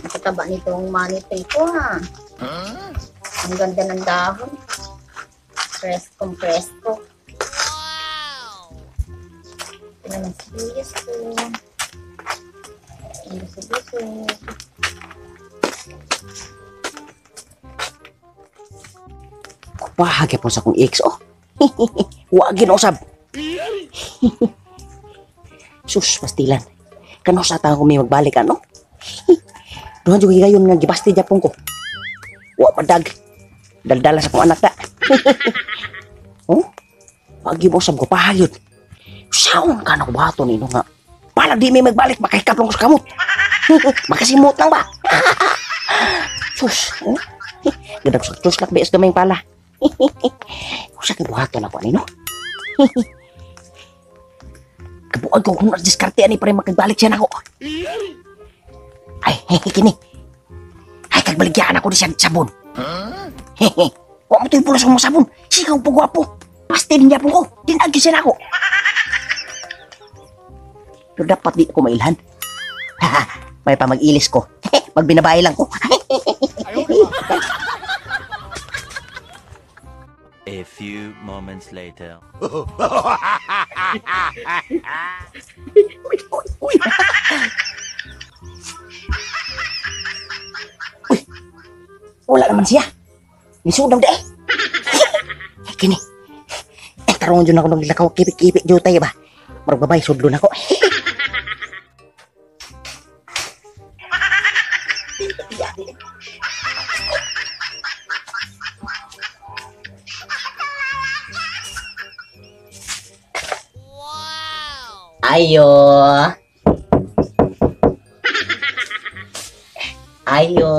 Nakataba nitong money tree ko ha. Ang ganda ng dahon. Preskong presko. Ito naman sibuyas ko. Ang gusto-gusto. Bahagya po sa kong ex, oh. Wagin usab. Sus, pastilan. Kano sa tao ko may magbalik, ano? Doon juga gayon nga gibasti Japon ko. Wa padag. Daldala sa kong anak ta. Oh? Pagi mo usab ko pahayod. Saon ka na ko bato nino nga. Pala di may magbalik, makahikaplong ko sa kamot. Makasimot lang ba? Sus, oh? Gadang sa sus lak bees gamay pala. Usa kay buhaton ako nino. Kabuag ko kung nagdiskarte ani pare makagbalik siya nako. Ay, kini. Ay kagbaligyan ako di siya sabon. Wa mo tuy pulos mo sabon. Sikaw po gwapo. Pasti din po ko. Dinagi siya nako. Pero dapat di ko mailhan. May pa mag-ilis ko. Magbinabay lang ko. A few moments later. Uy. Wala naman siya. Nisudaw de. Kini. Tarong dyan ako nung lakaw kipik-kipik jutay ba. Magbabay sudlo na ko. Ayo. Ayo.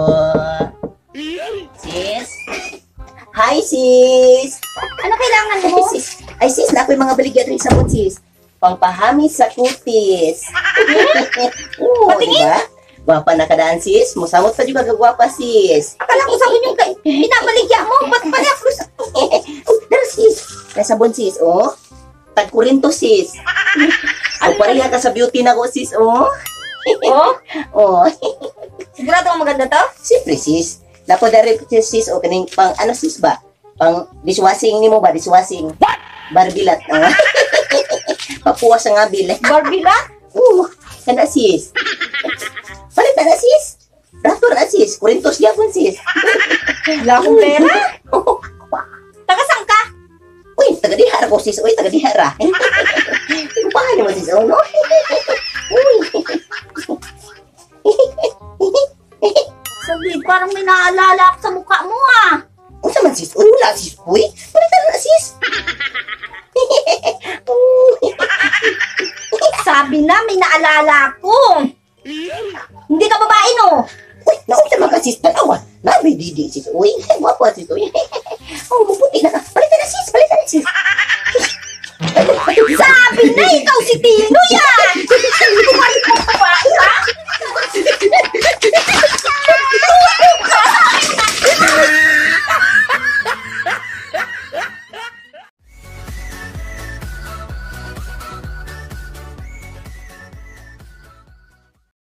Sis. Hi, sis. Ano kailangan mo? Ay, sis. Ay, sis, na ako'y mga baligya rin sabon, sis. Pangpahamis sa kutis. Oo, diba? Gwapa na kadaan, sis. Musamot pa juga gagwapa, sis. Akala ko sabon yung pinabaligya mo. Ba't pa niya? Pero, sis. May sabon, sis, oh. Tag-kurinto, sis. Ang pareha ka sa beauty na ko, sis, oh. Oh? Oh. Sigurado ang maganda to? Siyempre, sis. Napo dari sis, o kaning pang, ano, sis ba? Pang dishwashing ni mo ba? Dishwashing. What? Barbilat. Papuwas ang abil. Barbilat? Kanda, sis. Palit na, sis. Rato na, sis. Kurintos niya po, sis. Wala akong pera? Taga-saan ka? Uy, taga-dihara ko, sis. Uy, taga-dihara. Paano mo, sis? Oh, no? Uy. Sabi, parang may naalala ako sa mukha mo ah. Ano naman, sis? Uy, wala, sis. Uy, palitan na, sis. Sabi na, may naalala ako. Hindi ka babae, no? Uy, naunta mga sis. Tanawa. Nabi, didi, sis. Uy, guwapo, sis. Uy. Oh, mabuti na. Palitan na, sis. Palitan na, sis. Sabi na, ikaw si Tino yan!